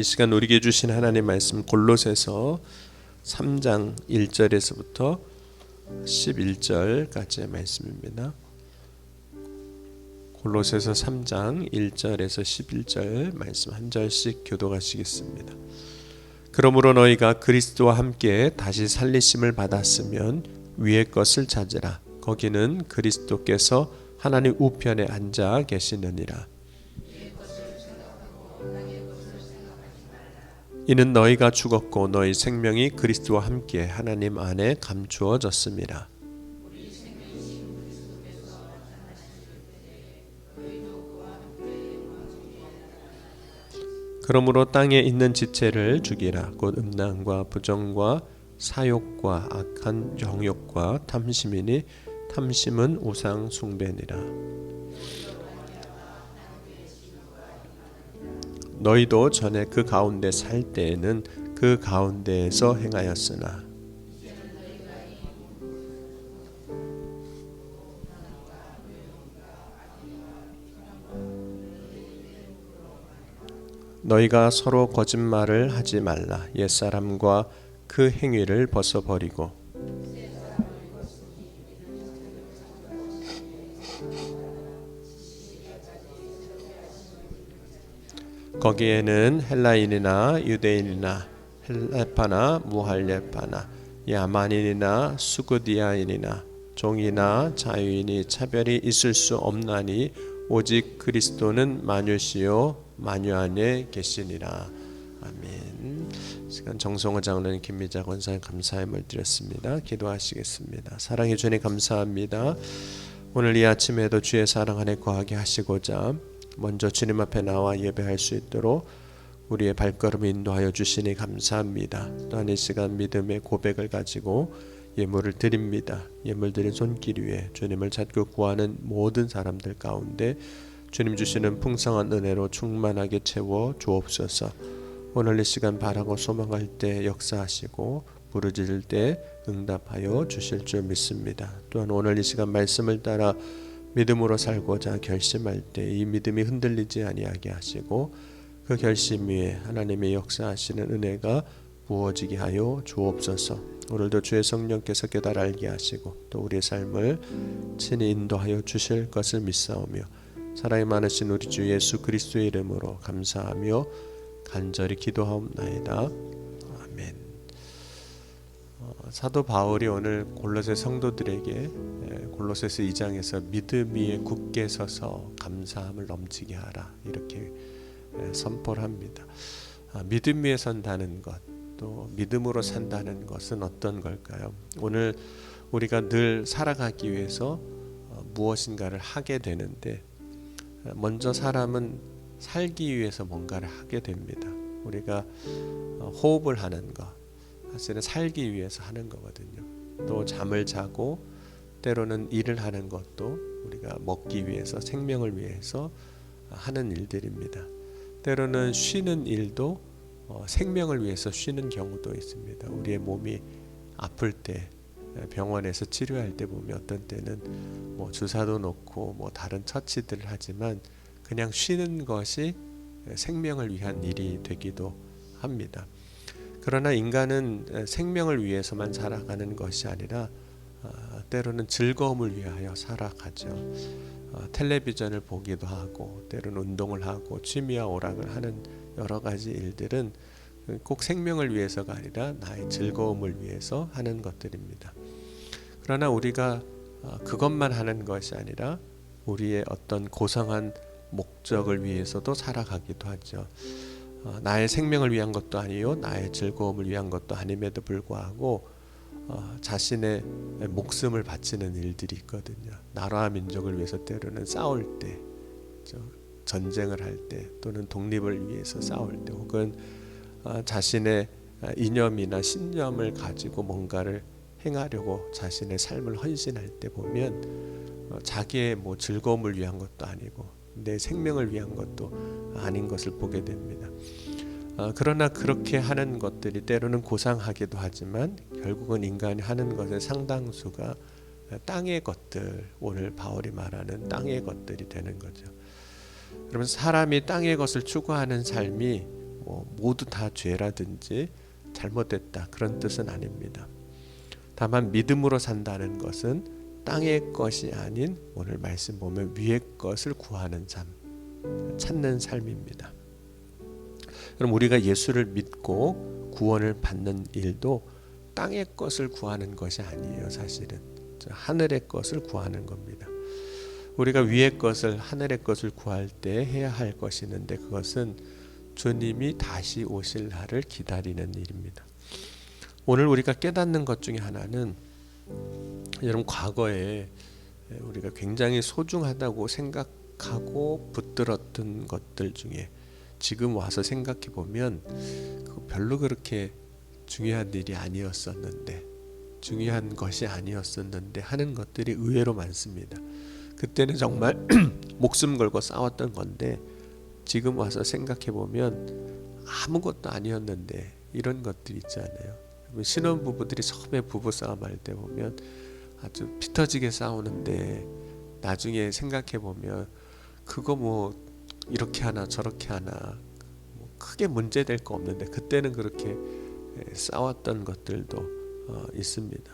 이 시간 우리에게 주신 하나님 말씀 골로새서 3장 1절에서부터 11절까지의 말씀입니다. 골로새서 3장 1절에서 11절 말씀 한 절씩 교독하시겠습니다. 그러므로 너희가 그리스도와 함께 다시 살리심을 받았으면 위의 것을 찾으라. 거기는 그리스도께서 하나님 우편에 앉아 계시느니라. 이는 너희가 죽었고 너희 생명이 그리스도와 함께 하나님 안에 감추어졌습니다. 그러므로 땅에 있는 지체를 죽이라. 곧 음란과 부정과 사욕과 악한 정욕과 탐심이니 탐심은 우상 숭배니라. 너희도 전에 그 가운데 살 때에는 그 가운데에서 행하였으나 너희가 서로 거짓말을 하지 말라. 옛사람과 그 행위를 벗어버리고 거기에는 헬라인이나 유대인이나 헬레파나 무할레파나 야만인이나 수구디아인이나 종이나 자유인이 차별이 있을 수 없나니 오직 그리스도는 만유시요 만유 안에 계시니라. 아멘. 시간 정성호 장로님, 김미자 권사님 감사함을 드렸습니다. 기도하시겠습니다. 사랑해 주님 감사합니다. 오늘 이 아침에도 주의 사랑 안에 거하게 하시고자 먼저 주님 앞에 나와 예배할 수 있도록 우리의 발걸음을 인도하여 주시니 감사합니다. 또한 이 시간 믿음의 고백을 가지고 예물을 드립니다. 예물 드린 손길 위에 주님을 찾고 구하는 모든 사람들 가운데 주님 주시는 풍성한 은혜로 충만하게 채워 주옵소서. 오늘 이 시간 바라고 소망할 때 역사하시고 부르짖을 때 응답하여 주실 줄 믿습니다. 또한 오늘 이 시간 말씀을 따라 믿음으로 살고자 결심할 때 이 믿음이 흔들리지 아니하게 하시고 그 결심 위에 하나님의 역사하시는 은혜가 부어지게 하여 주옵소서. 오늘도 주의 성령께서 깨달아 알게 하시고 또 우리의 삶을 친히 인도하여 주실 것을 믿사오며 사랑이 많으신 우리 주 예수 그리스도의 이름으로 감사하며 간절히 기도하옵나이다. 아멘. 사도 바울이 오늘 골로새 성도들에게 골로새서 2장에서 믿음 위에 굳게 서서 감사함을 넘치게 하라 이렇게 선포를 합니다. 믿음 위에 선다는 것, 또 믿음으로 산다는 것은 어떤 걸까요? 오늘 우리가 늘 살아가기 위해서 무엇인가를 하게 되는데 먼저 사람은 살기 위해서 뭔가를 하게 됩니다. 우리가 호흡을 하는 것 사실은 살기 위해서 하는 거거든요. 또 잠을 자고 때로는 일을 하는 것도 우리가 먹기 위해서 생명을 위해서 하는 일들입니다. 때로는 쉬는 일도 생명을 위해서 쉬는 경우도 있습니다. 우리의 몸이 아플 때 병원에서 치료할 때 보면 어떤 때는 뭐 주사도 놓고 뭐 다른 처치들을 하지만 그냥 쉬는 것이 생명을 위한 일이 되기도 합니다. 그러나 인간은 생명을 위해서만 살아가는 것이 아니라 때로는 즐거움을 위하여 살아가죠. 텔레비전을 보기도 하고 때로는 운동을 하고 취미와 오락을 하는 여러 가지 일들은 꼭 생명을 위해서가 아니라 나의 즐거움을 위해서 하는 것들입니다. 그러나 우리가 그것만 하는 것이 아니라 우리의 어떤 고상한 목적을 위해서도 살아가기도 하죠. 나의 생명을 위한 것도 아니요 나의 즐거움을 위한 것도 아님에도 불구하고 자신의 목숨을 바치는 일들이 있거든요. 나라와 민족을 위해서 때로는 싸울 때, 전쟁을 할 때 또는 독립을 위해서 싸울 때 혹은 자신의 이념이나 신념을 가지고 뭔가를 행하려고 자신의 삶을 헌신할 때 보면 자기의 뭐 즐거움을 위한 것도 아니고 내 생명을 위한 것도 아닌 것을 보게 됩니다. 그러나 그렇게 하는 것들이 때로는 고상하기도 하지만 결국은 인간이 하는 것의 상당수가 땅의 것들, 오늘 바울이 말하는 땅의 것들이 되는 거죠. 그러면 사람이 땅의 것을 추구하는 삶이 모두 다 죄라든지 잘못됐다 그런 뜻은 아닙니다. 다만 믿음으로 산다는 것은 땅의 것이 아닌 오늘 말씀 보면 위의 것을 구하는 삶, 찾는 삶입니다. 그럼 우리가 예수를 믿고 구원을 받는 일도 땅의 것을 구하는 것이 아니에요. 사실은 하늘의 것을 구하는 겁니다. 우리가 위의 것을 하늘의 것을 구할 때 해야 할 것이 있는데 그것은 주님이 다시 오실 날을 기다리는 일입니다. 오늘 우리가 깨닫는 것 중에 하나는 여러분 과거에 우리가 굉장히 소중하다고 생각하고 붙들었던 것들 중에 지금 와서 생각해 보면 별로 그렇게 중요한 일이 아니었었는데 중요한 것이 아니었었는데 하는 것들이 의외로 많습니다. 그때는 정말 목숨 걸고 싸웠던 건데 지금 와서 생각해 보면 아무것도 아니었는데 이런 것들이 있잖아요. 신혼부부들이 처음에 부부싸움 할 때 보면 아주 피 터지게 싸우는데 나중에 생각해 보면 그거 이렇게 하나 저렇게 하나 크게 문제될 거 없는데 그때는 그렇게 싸웠던 것들도 있습니다.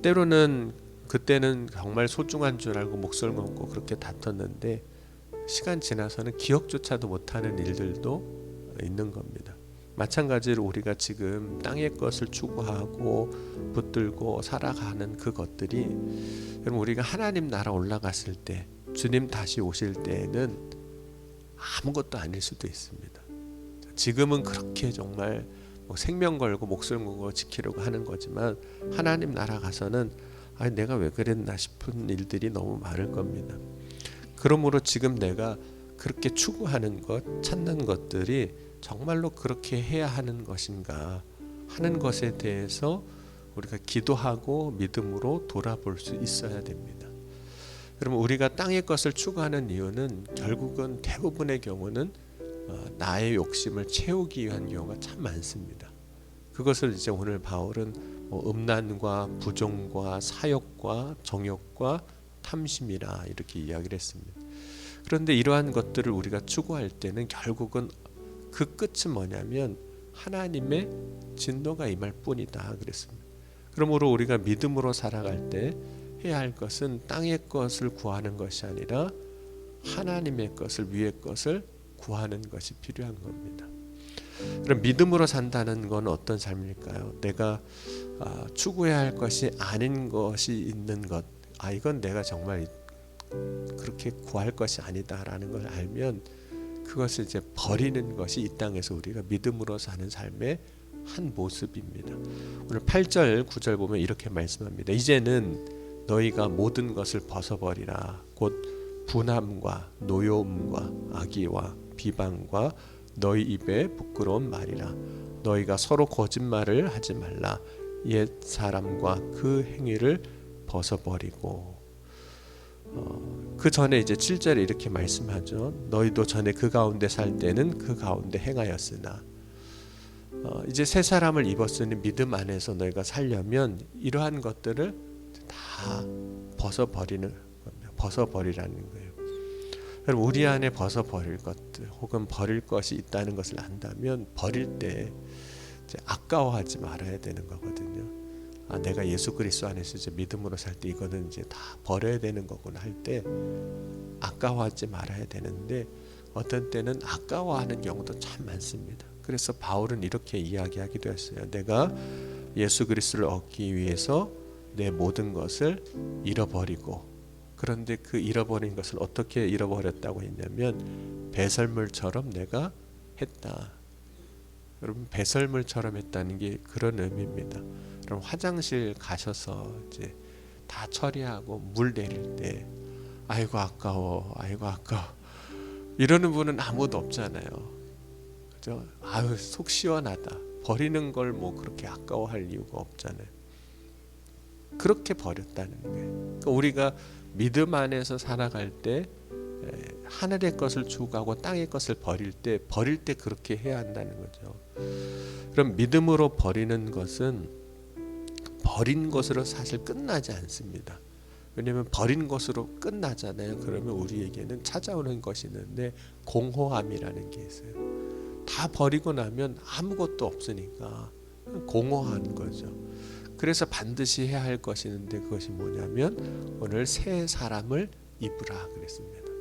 때로는 그때는 정말 소중한 줄 알고 목소리 걸고 그렇게 다퉜는데 시간 지나서는 기억조차도 못하는 일들도 있는 겁니다. 마찬가지로 우리가 지금 땅의 것을 추구하고 붙들고 살아가는 그것들이 여러분 우리가 하나님 나라 올라갔을 때 주님 다시 오실 때에는 아무것도 아닐 수도 있습니다. 지금은 그렇게 정말 생명 걸고 목숨 걸고 지키려고 하는 거지만 하나님 나라 가서는 내가 왜 그랬나 싶은 일들이 너무 많을 겁니다. 그러므로 지금 내가 그렇게 추구하는 것, 찾는 것들이 정말로 그렇게 해야 하는 것인가 하는 것에 대해서 우리가 기도하고 믿음으로 돌아볼 수 있어야 됩니다. 여러분 우리가 땅의 것을 추구하는 이유는 결국은 대부분의 경우는 나의 욕심을 채우기 위한 경우가 참 많습니다. 그것을 이제 오늘 바울은 음란과 부정과 사욕과 정욕과 탐심이라 이렇게 이야기를 했습니다. 그런데 이러한 것들을 우리가 추구할 때는 결국은 그 끝은 뭐냐면 하나님의 진노가 임할 뿐이다 그랬습니다. 그러므로 우리가 믿음으로 살아갈 때 해야 할 것은 땅의 것을 구하는 것이 아니라 하나님의 것을 위의 것을 구하는 것이 필요한 겁니다. 그럼 믿음으로 산다는 건 어떤 삶일까요? 내가 추구해야 할 것이 아닌 것이 있는 것, 이건 내가 정말 그렇게 구할 것이 아니다라는 걸 알면 그것을 이제 버리는 것이 이 땅에서 우리가 믿음으로 사는 삶의 한 모습입니다. 오늘 8절 9절 보면 이렇게 말씀합니다. 이제는 너희가 모든 것을 벗어버리라. 곧 분함과 노여움과 악의와 비방과 너희 입에 부끄러운 말이라. 너희가 서로 거짓말을 하지 말라. 옛 사람과 그 행위를 벗어버리고. 그 전에 이제 7절에 이렇게 말씀하죠. 너희도 전에 그 가운데 살 때는 그 가운데 행하였으나 이제 새 사람을 입었으니 믿음 안에서 너희가 살려면 이러한 것들을 다 벗어버리라는 거예요. 그럼 우리 안에 벗어버릴 것들 혹은 버릴 것이 있다는 것을 안다면 버릴 때 이제 아까워하지 말아야 되는 거거든요. 내가 예수 그리스도 안에서 이제 믿음으로 살 때 이거는 이제 다 버려야 되는 거구나 할 때 아까워하지 말아야 되는데 어떤 때는 아까워하는 경우도 참 많습니다. 그래서 바울은 이렇게 이야기하기도 했어요. 내가 예수 그리스도를 얻기 위해서 내 모든 것을 잃어버리고, 그런데 그 잃어버린 것을 어떻게 잃어버렸다고 했냐면 배설물처럼 내가 했다. 여러분 배설물처럼 했다는 게 그런 의미입니다. 그럼 화장실 가셔서 이제 다 처리하고 물 내릴 때 아이고 아까워 이러는 분은 아무도 없잖아요. 그죠? 아유 속 시원하다. 버리는 걸 뭐 그렇게 아까워할 이유가 없잖아요. 그렇게 버렸다는 거예요. 그러니까 우리가 믿음 안에서 살아갈 때 하늘의 것을 추구하고 땅의 것을 버릴 때 그렇게 해야 한다는 거죠. 그럼 믿음으로 버리는 것은 버린 것으로 사실 끝나지 않습니다. 왜냐하면 버린 것으로 끝나잖아요. 그러면 우리에게는 찾아오는 것이 있는데 공허함이라는 게 있어요. 다 버리고 나면 아무것도 없으니까 공허한 거죠. 그래서 반드시 해야 할 것이 있는데 그것이 뭐냐면 오늘 새 사람을 입으라 그랬습니다.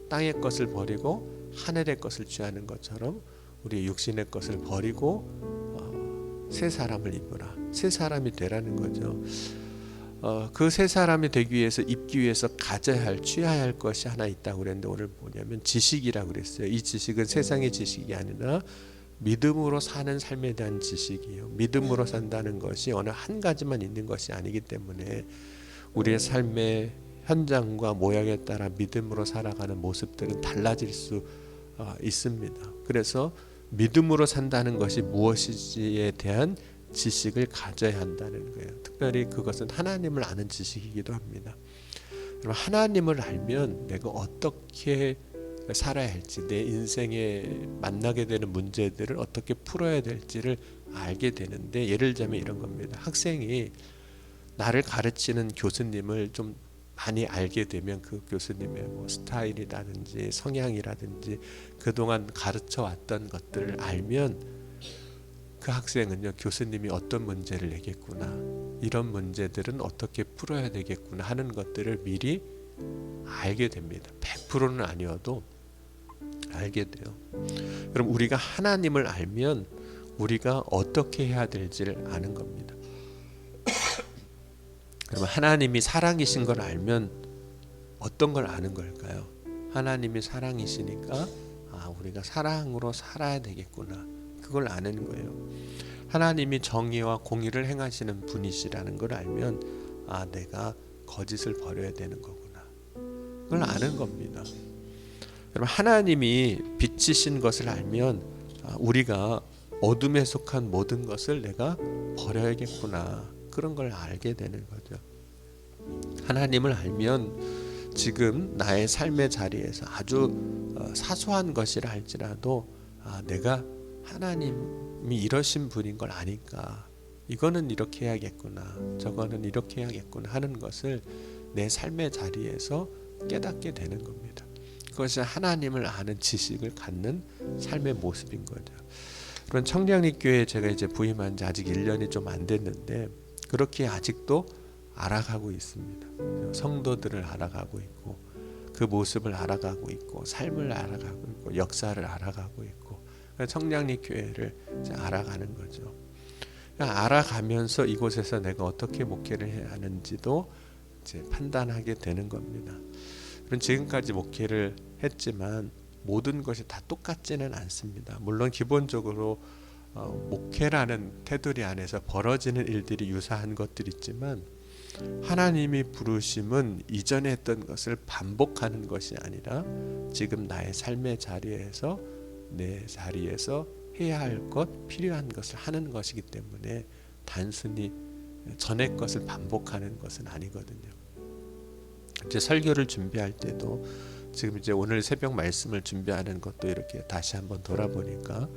땅의 것을 버리고 하늘의 것을 취하는 것처럼 우리 육신의 것을 버리고 새 사람을 입으라. 새 사람이 되라는 거죠. 그 새 사람이 되기 위해서 입기 위해서 가져야 할 취해야 할 것이 하나 있다고 그랬는데 오늘 뭐냐면 지식이라고 그랬어요. 이 지식은 세상의 지식이 아니라 믿음으로 사는 삶에 대한 지식이에요. 믿음으로 산다는 것이 어느 한 가지만 있는 것이 아니기 때문에 우리의 삶의 현장과 모양에 따라 믿음으로 살아가는 모습들은 달라질 수 있습니다. 그래서 믿음으로 산다는 것이 무엇인지에 대한 지식을 가져야 한다는 거예요. 특별히 그것은 하나님을 아는 지식이기도 합니다. 그럼 하나님을 알면 내가 어떻게 살아야 할지, 내 인생에 만나게 되는 문제들을 어떻게 풀어야 될지를 알게 되는데, 예를 들자면 이런 겁니다. 학생이 나를 가르치는 교수님을 좀 많이 알게 되면 그 교수님의 뭐 스타일이라든지 성향이라든지 그동안 가르쳐 왔던 것들을 알면 그 학생은요, 교수님이 어떤 문제를 내겠구나, 이런 문제들은 어떻게 풀어야 되겠구나 하는 것들을 미리 알게 됩니다. 100%는 아니어도 알게 돼요. 그럼 우리가 하나님을 알면 우리가 어떻게 해야 될지를 아는 겁니다. 그러면 하나님이 사랑이신 걸 알면 어떤 걸 아는 걸까요? 하나님이 사랑이시니까 우리가 사랑으로 살아야 되겠구나, 그걸 아는 거예요. 하나님이 정의와 공의를 행하시는 분이시라는 걸 알면 내가 거짓을 버려야 되는 거구나, 그걸 아는 겁니다. 여러분, 하나님이 빛이신 것을 알면 우리가 어둠에 속한 모든 것을 내가 버려야겠구나, 그런 걸 알게 되는 거죠. 하나님을 알면 지금 나의 삶의 자리에서 아주 사소한 것이라 할지라도 내가 하나님이 이러신 분인 걸 아니까 이거는 이렇게 해야겠구나, 저거는 이렇게 해야겠구나 하는 것을 내 삶의 자리에서 깨닫게 되는 겁니다. 그것이 하나님을 아는 지식을 갖는 삶의 모습인 거죠. 그런 청량리교회에 제가 이제 부임한 지 아직 1년이 좀 안 됐는데 그렇게 아직도 알아가고 있습니다. 성도들을 알아가고 있고 그 모습을 알아가고 있고 삶을 알아가고 있고 역사를 알아가고 있고 청량리교회를 알아가는 거죠. 알아가면서 이곳에서 내가 어떻게 목회를 해야 하는지도 이제 판단하게 되는 겁니다. 그럼 지금까지 목회를 했지만 모든 것이 다 똑같지는 않습니다. 물론 기본적으로 목회라는 테두리 안에서 벌어지는 일들이 유사한 것들이 있지만 하나님이 부르심은 이전에 했던 것을 반복하는 것이 아니라 지금 나의 삶의 자리에서 내 자리에서 해야 할 것, 필요한 것을 하는 것이기 때문에 단순히 전의 것을 반복하는 것은 아니거든요. 이제 설교를 준비할 때도 지금 이제 오늘 새벽 말씀을 준비하는 것도 이렇게 다시 한번 돌아보니까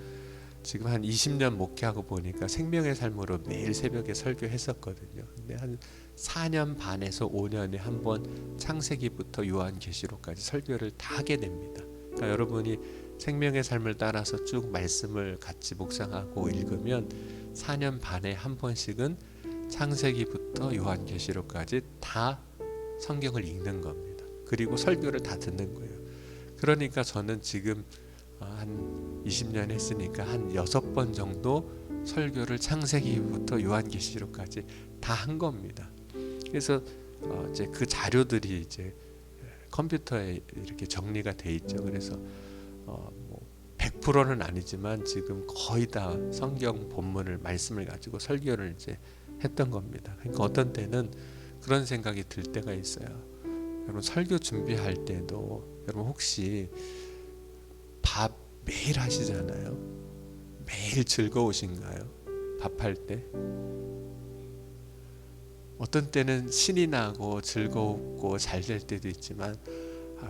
지금 한 20년 목회하고 보니까 생명의 삶으로 매일 새벽에 설교했었거든요. 근데 한 4년 반에서 5년에 한 번 창세기부터 요한계시록까지 설교를 다 하게 됩니다. 그러니까 여러분이 생명의 삶을 따라서 쭉 말씀을 같이 묵상하고 읽으면 4년 반에 한 번씩은 창세기부터 요한계시록까지 다 성경을 읽는 겁니다. 그리고 설교를 다 듣는 거예요. 그러니까 저는 지금 한 20년 했으니까 한 6번 정도 설교를 창세기부터 요한계시록까지 다 한 겁니다. 그래서 이제 그 자료들이 이제 컴퓨터에 이렇게 정리가 돼 있죠. 그래서 뭐 100%는 아니지만 지금 거의 다 성경 본문을 말씀을 가지고 설교를 이제 했던 겁니다. 그러니까 어떤 때는 그런 생각이 들 때가 있어요. 여러분 설교 준비할 때도 여러분 혹시 밥 매일 하시잖아요. 매일 즐거우신가요? 밥할 때? 어떤 때는 신이 나고 즐겁고 잘 될 때도 있지만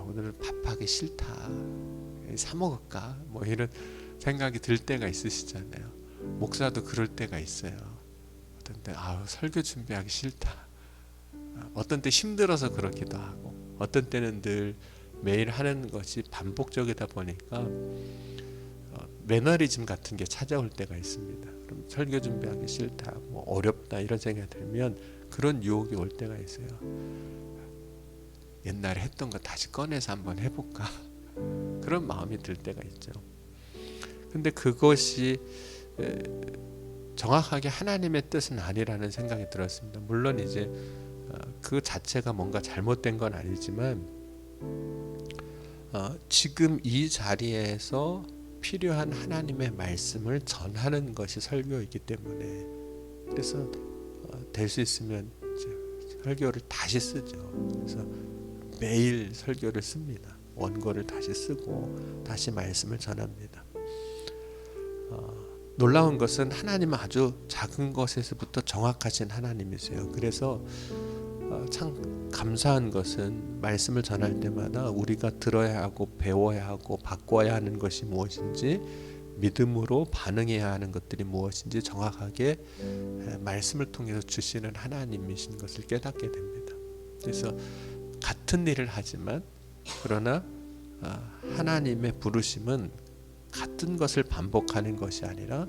오늘은 밥하기 싫다, 사 먹을까? 뭐 이런 생각이 들 때가 있으시잖아요. 목사도 그럴 때가 있어요. 어떤 때 설교 준비하기 싫다. 어떤 때 힘들어서 그렇기도 하고 어떤 때는 늘 매일 하는 것이 반복적이다 보니까 매너리즘 같은 게 찾아올 때가 있습니다. 그럼 설교 준비하기 싫다, 뭐 어렵다 이런 생각이 들면 그런 유혹이 올 때가 있어요. 옛날에 했던 거 다시 꺼내서 한번 해볼까 그런 마음이 들 때가 있죠. 근데 그것이 정확하게 하나님의 뜻은 아니라는 생각이 들었습니다. 물론 이제 그 자체가 뭔가 잘못된 건 아니지만 지금 이 자리에서 필요한 하나님의 말씀을 전하는 것이 설교이기 때문에, 그래서 될 수 있으면 설교를 다시 쓰죠. 그래서 매일 설교를 씁니다. 원고를 다시 쓰고 다시 말씀을 전합니다. 놀라운 것은 하나님은 아주 작은 것에서부터 정확하신 하나님이세요. 그래서 참 감사한 것은 말씀을 전할 때마다 우리가 들어야 하고 배워야 하고 바꿔야 하는 것이 무엇인지, 믿음으로 반응해야 하는 것들이 무엇인지 정확하게 말씀을 통해서 주시는 하나님이신 것을 깨닫게 됩니다. 그래서 같은 일을 하지만, 그러나 하나님의 부르심은 같은 것을 반복하는 것이 아니라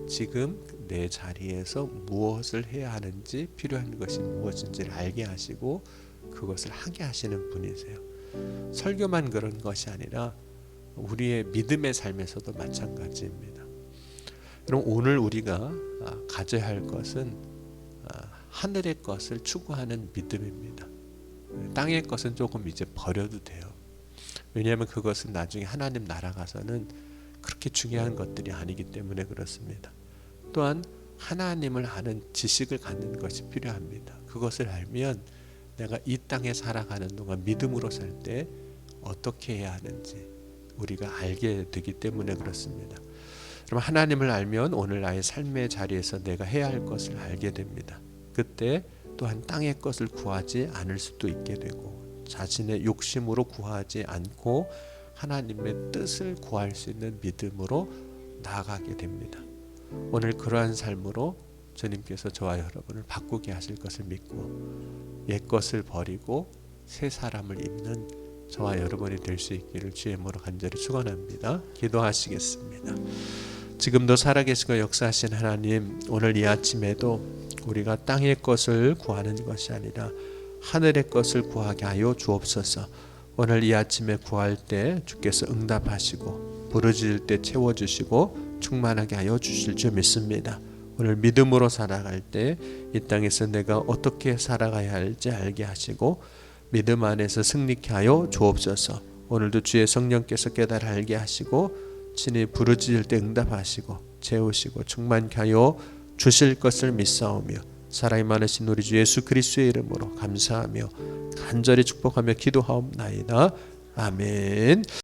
지금 내 자리에서 무엇을 해야 하는지, 필요한 것이 무엇인지를 알게 하시고 그것을 하게 하시는 분이세요. 설교만 그런 것이 아니라 우리의 믿음의 삶에서도 마찬가지입니다. 그럼 오늘 우리가 가져야 할 것은 하늘의 것을 추구하는 믿음입니다. 땅의 것은 조금 이제 버려도 돼요. 왜냐하면 그것은 나중에 하나님 나라 가서는 그렇게 중요한 것들이 아니기 때문에 그렇습니다. 또한 하나님을 아는 지식을 갖는 것이 필요합니다. 그것을 알면 내가 이 땅에 살아가는 동안 믿음으로 살 때 어떻게 해야 하는지 우리가 알게 되기 때문에 그렇습니다. 그럼 하나님을 알면 오늘 나의 삶의 자리에서 내가 해야 할 것을 알게 됩니다. 그때 또한 땅의 것을 구하지 않을 수도 있게 되고, 자신의 욕심으로 구하지 않고 하나님의 뜻을 구할 수 있는 믿음으로 나아가게 됩니다. 오늘 그러한 삶으로 주님께서 저와 여러분을 바꾸게 하실 것을 믿고 옛 것을 버리고 새 사람을 입는 저와 여러분이 될 수 있기를 주의 이름으로 간절히 축원합니다. 기도하시겠습니다. 지금도 살아계시고 역사하신 하나님, 오늘 이 아침에도 우리가 땅의 것을 구하는 것이 아니라 하늘의 것을 구하게 하여 주옵소서. 오늘 이 아침에 구할 때 주께서 응답하시고 부르짖을 때 채워주시고 충만하게 하여 주실 줄 믿습니다. 오늘 믿음으로 살아갈 때 이 땅에서 내가 어떻게 살아가야 할지 알게 하시고 믿음 안에서 승리케 하여 주옵소서. 오늘도 주의 성령께서 깨달아 알게 하시고 친히 부르짖을 때 응답하시고 채우시고 충만케 하여 주실 것을 믿사오며 사랑이 많으신 우리 주 예수 그리스도의 이름으로 감사하며 간절히 축복하며 기도하옵나이다. 아멘.